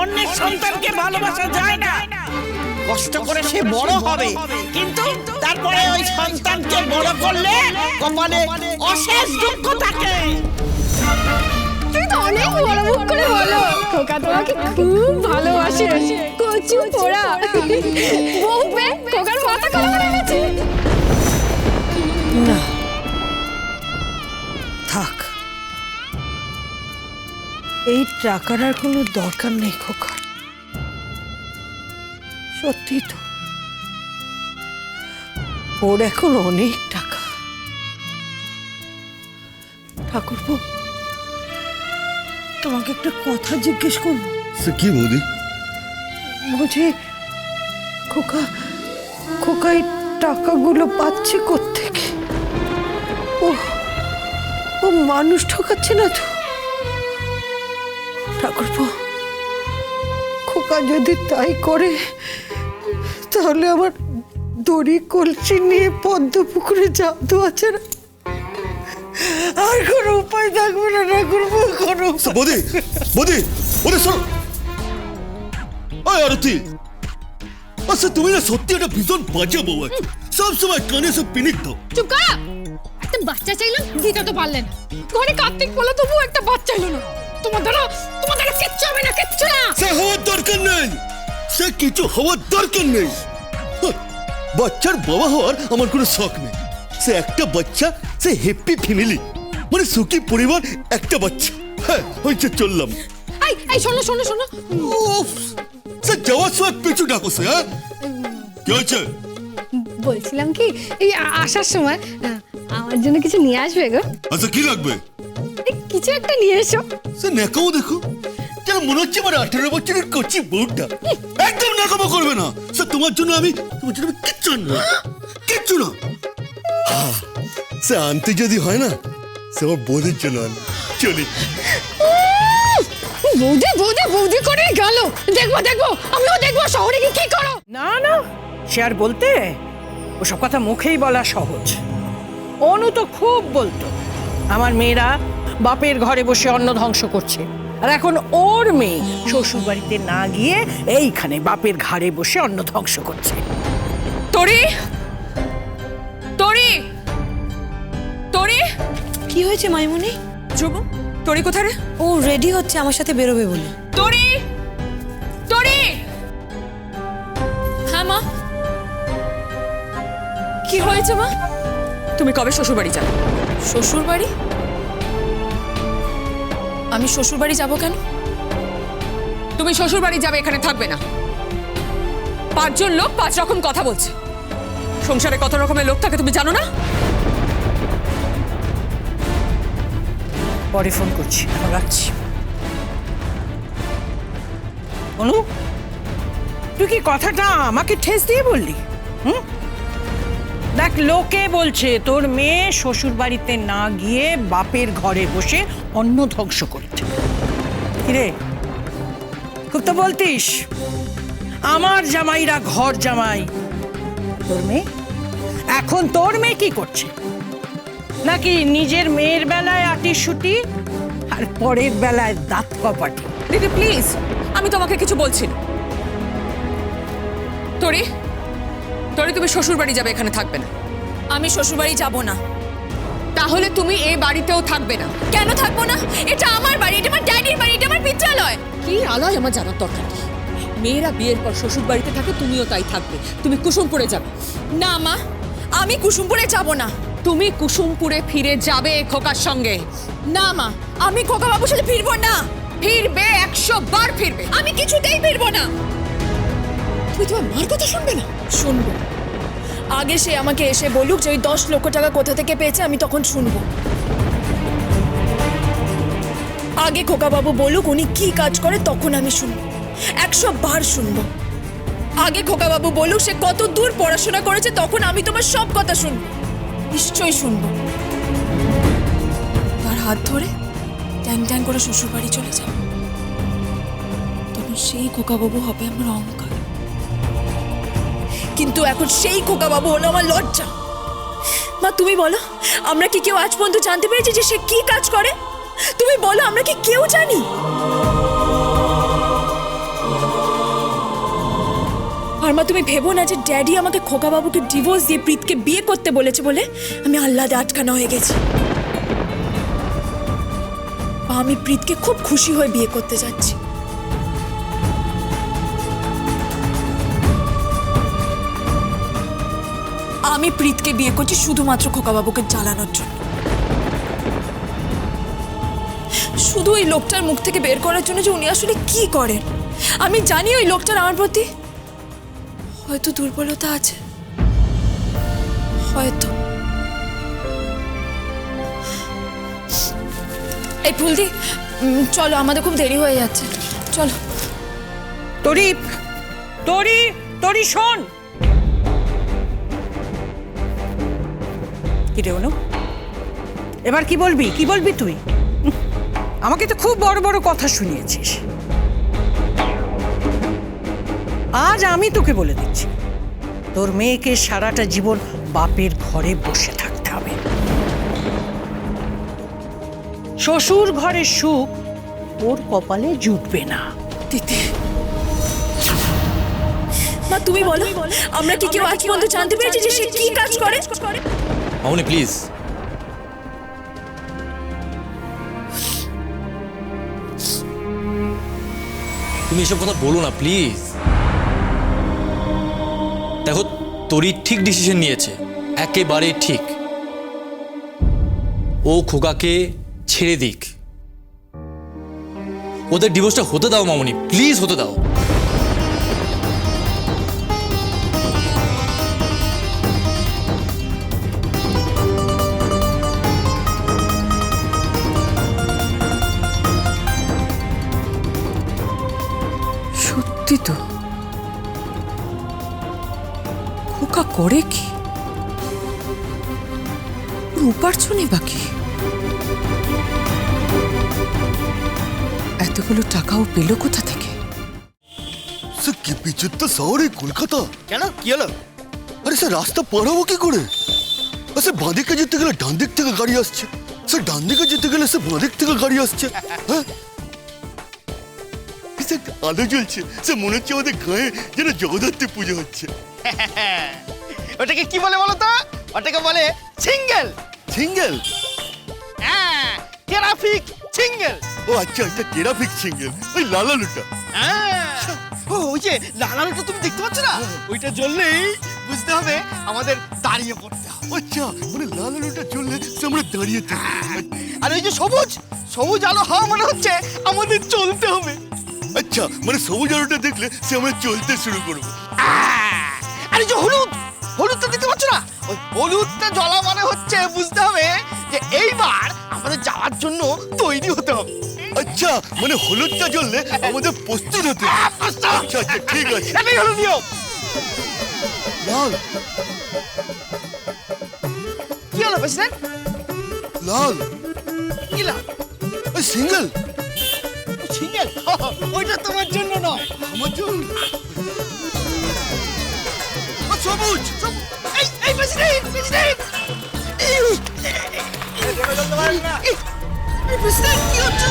অন্যের সন্তানকে ভালোবাসা যায় না। কষ্ট করে সে বড় হবে, কিন্তু তারপরে ওই সন্তানকে বড় করলে কপালে অশেষ দুঃখ থাকে। তুই তো অনেক বড় মুখ করে বলো, খোকা তোমাকে খুব ভালোবাসে। কচু পোড়া বউ পে খোকার মাথা খারাপ হয়ে গেছে। না থাক, এই টাকার আর কোনো দরকার নেই খোকার। সত্যি তো ওর এখন অনেক টাকা। ঠাকুরপো, তোমাকে একটা কথা জিজ্ঞেস করবো। কি বৌদি? বলছি খোকা খোকা এই টাকাগুলো পাচ্ছে কোত্থেকে? ও ও মানুষ ঠকাচ্ছে না তো? ঠাকুরপো, খোকা যদি তাই করে তাহলে আমার দড়ি কলসি নিয়ে পদ্ম পুকুরে ঝাঁপ দেওয়া ছাড়া আর কোনো উপায় থাকবে না। ঠাকুরপো, কোনো বৌদি বৌদি বৌদি শোনো। আরতি, আচ্ছা তুমি না সত্যি একটা ভীষণ বাজে বউ আছো, সব সময় কানে সব পিনিক দাও। চুপ করা। একটা বাচ্চা চাইলাম, দিতে তো পারলেন। ঘরে কার্তিক বলে তবু একটা বাচ্চা এলো না। তোমার দ্বারা কিচ্ছু হবে না, কিচ্ছু না। সে হওয়ার দরকার নেই, সে কিছু হওয়ার দরকার নেই। বাচ্চার বাবা হওয়ার আমার কোনো শখ নেই। সে একটা বাচ্চা, সে হ্যাপি ফ্যামিলি, মানে সুখী পরিবার, একটা বাচ্চা। হ্যাঁ হয়েছে, চললাম। এই শোনো শোনো শোনো, সে যাওয়ার সময় পিছু ডাকো সে। হ্যাঁ কি হয়েছে? বলছিলাম কি এই আসার সময় আমার জন্য কিছু নিয়ে আসবে গো। আচ্ছা কি লাগবে? কিছু একটা নিয়ে এসো। সে নেকাও দেখো, যেন মনে হচ্ছে আমার 18 বছরের কচি বউটা। একদম নেকামো করবে না। সে তোমার জন্য আমি কিচ্ছু আনবো, কিচ্ছু না। সে আনতে যদি হয় না, সে আমার বৌদির জন্য আনবে। চলি। বৌদি বৌদি বৌদি করে গেল। দেখবো দেখবো, আমিও দেখবো শহরে গিয়ে কি করো। না না, সে আর বলতে, ওসব কথা মুখেই বলা সহজ। অনু তো খুব বলতো আমার মেয়েরা বাপের ঘরে বসে অন্ন ধ্বংস করছে, আর এখন ওর মেয়ে শ্বশুর বাড়িতে না গিয়ে এইখানে বাপের ঘাড়ে বসে অন্ন ধ্বংস করছে। তোরি তোরি তোরি, কি হয়েছে মাইমুনি? ধ্রুব, তোরি কোথায় রে? ও রেডি হচ্ছে আমার সাথে বেরোবে বলে। তোরি তোরি। হ্যাঁ মা, কি হয়েছে মা? তুমি কবে শ্বশুর বাড়ি যাবে? শ্বশুর বাড়ি? আমি শ্বশুর বাড়ি যাবো কেন? তুমি শ্বশুর বাড়ি যাবে, এখানে থাকবে না। 5 জন লোক 5 রকম কথা বলছে। সংসারে কত রকমের লোক থাকে তুমি জানো না? পরে ফোন করছি, এখন রাখছি। অনু, তুই কি কথাটা আমাকে ঠেস দিয়ে বললি? দেখ, লোকে বলছে তোর মেয়ে শ্বশুর বাড়িতে না গিয়ে বাপের ঘরে বসে অন্ন ধ্বংস করেছে। কিরে, খুব তো বলতিস আমার জামাইরা ঘর জামাই। তোর মেয়ে এখন, তোর মেয়ে কি করছে? নাকি নিজের মেয়ের বেলায় আটিশুটি আর পরের বেলায় দাঁত কপাটি? দিদি প্লিজ, আমি তোমাকে কিছু বলছি না। তোরি তোরি, তুমি শ্বশুর বাড়ি যাবে, এখানে থাকবে না। আমি শ্বশুর বাড়ি যাব না। তাহলে তুমি এই বাড়িতেও থাকবে না। কেন থাকবো না? এটা আমার বাড়ি, এটা আমার ড্যাডির বাড়ি, এটা আমার বিদ্যালয়। কি আলয় আমার জানার দরকার নেই। মেয়েরা বিয়ের পর শ্বশুর বাড়িতে থাকে, তুমিও তাই থাকবে। তুমি কুসুমপুরে যাবে। না মা, আমি কুসুমপুরে যাব না। তুমি কুসুমপুরে ফিরে যাবে খোকার সঙ্গে। না মা, আমি খোকা বাবুর সাথে ফিরবো না। ফিরবে, 100 বার ফিরবে। আমি কিছুতেই ফিরবো না। তুমি তোমার মার কথা শুনবে না? শুনবো। আগে সে আমাকে এসে বলুক যে ওই 10 লক্ষ টাকা কোথা থেকে পেয়েছে, আমি তখন শুনবো। আগে খোকাবাবু বলুক উনি কি কাজ করে, তখন আমি শুনবো। 100 বার শুনবো। আগে খোকাবাবু বলুক সে কত দূর পড়াশোনা করেছে, তখন আমি তোমার সব কথা শুনবো। নিশ্চয়ই শুনবো। তার হাত ধরে ট্যাং ট্যাং করে শ্বশুর বাড়ি চলে যাবো। তখন সেই খোকাবাবু হবে আমার অহংকার। কিন্তু এখন সেই খোকাবাবু হলো আমার লজ্জা। মা তুমি বলো, আমরা কি কেউ আজ পর্যন্ত জানতে পেরেছি যে সে কি কাজ করে? তুমি বলো, আমরা কি কেউ জানি? আর মা তুমি ভেবো না যে ড্যাডি আমাকে খোকা বাবুকে ডিভোর্স দিয়ে প্রীতকে বিয়ে করতে বলেছে বলে আমি আহ্লাদে আটকানো হয়ে গেছি। আমি প্রীতকে খুব খুশি হয়ে বিয়ে করতে যাচ্ছি। আমি প্রীতকে বিয়ে করছি শুধুমাত্র খোকা বাবুকে জ্বালানোর জন্য, শুধু ওই লোকটার মুখ থেকে বের করার জন্য যে উনি আসলে কি করেন। আমি জানি ওই লোকটার আমার প্রতি হয়তো দুর্বলতা আছে, হয়তো। এই ফুলদি, চলো, আমাদের খুব দেরি হয়ে যাচ্ছে, চলো। তরি তরি তরি শোন। কি রে অনু, এবার কি বলবি? কি বলবি তুই? আমাকে তো খুব বড় বড় কথা শুনিয়েছিস। আজ আমি তোকে বলে দিচ্ছি, তোর মেয়েকে সারাটা জীবন বাপের ঘরে বসে থাকতে হবে। শ্বশুর ঘরের সুখ ওর কপালে জুটবে না। দিদি, মা তুমি বলো, আমরা কি কেউ আজ পর্যন্ত জানতে পেরেছি যে সে কি কাজ করে? মামনি প্লিজ, তুমি এসব কথা বলো না প্লিজ। দেখো, তোরই ঠিক ডিসিশন নিয়েছে, একেবারে ঠিক। ও খোকাকে ছেড়ে দিক, ওদের ডিভোর্সটা হতে দাও মামনি, প্লিজ হতে দাও। সত্যি তো, খোকা করে কি? উপার্জনই বাকি। এতগুলো টাকাও পেল কোথা থেকে? স্যার কি বিচিত্র শহরে কলকাতা। কেন কি হলো? আরে স্যার রাস্তা পার হবো কি করে? স্যার বাঁ দিকে যেতে গেলে ডান দিক থেকে গাড়ি আসছে, স্যার ডান দিকে যেতে গেলে স্যার বাঁ দিক থেকে গাড়ি আসছে। হ্যাঁ স্যার, আলো জ্বলছে, স্যার মনে হচ্ছে আমাদের গায়ে যেন জগদ্ধাত্রী পুজো হচ্ছে। ওটাকে কি বলে বলো তো? ওটাকে বলে সিঙ্গেল। সিঙ্গেল? হ্যাঁ, ট্রাফিক সিঙ্গেল। ও আচ্ছা, এটা ট্রাফিক সিঙ্গেল, ওই লাল আলোটা। ও ওই যে লাল আলোটা তুমি দেখতে পাচ্ছ না, ওইটা জ্বললেই বুঝতে হবে আমাদের দাঁড়িয়ে পড়তে হবে। আচ্ছা, মানে লাল আলোটা জ্বললে সে আমরা দাঁড়িয়ে থাকি। আর ওই যে সবুজ সবুজ আলো হওয়া মানে হচ্ছে আমাদের চলতে হবে। আচ্ছা, মানে সবুজ আলোটা দেখলে সে আমরা চলতে শুরু করবো। আর এই যে হলুদ, হলুদটা দেখতে পাচ্ছ না, ওই হলুদটা জ্বলা মানে হচ্ছে বুঝতে হবে যে এইবার আমাদের যাওয়ার জন্য তৈরি হতে হবে। আচ্ছা, মানে হলুদটা জ্বললে আমাদের প্রস্তুত হতে হবে। আচ্ছা আচ্ছা, ঠিক আছে, এটাই হলো নিয়ম। লাল কি হলো প্রেসিডেন্ট? লাল কি লাল? সিঙ্গেল। সিঙ্গেল? ওইটা তোমার জন্য নয়, আমার জন্য। সবুজ। এই প্রেসিডেন্ট, প্রেসিডেন্ট, এই প্রেসিডেন্ট কি হচ্ছে?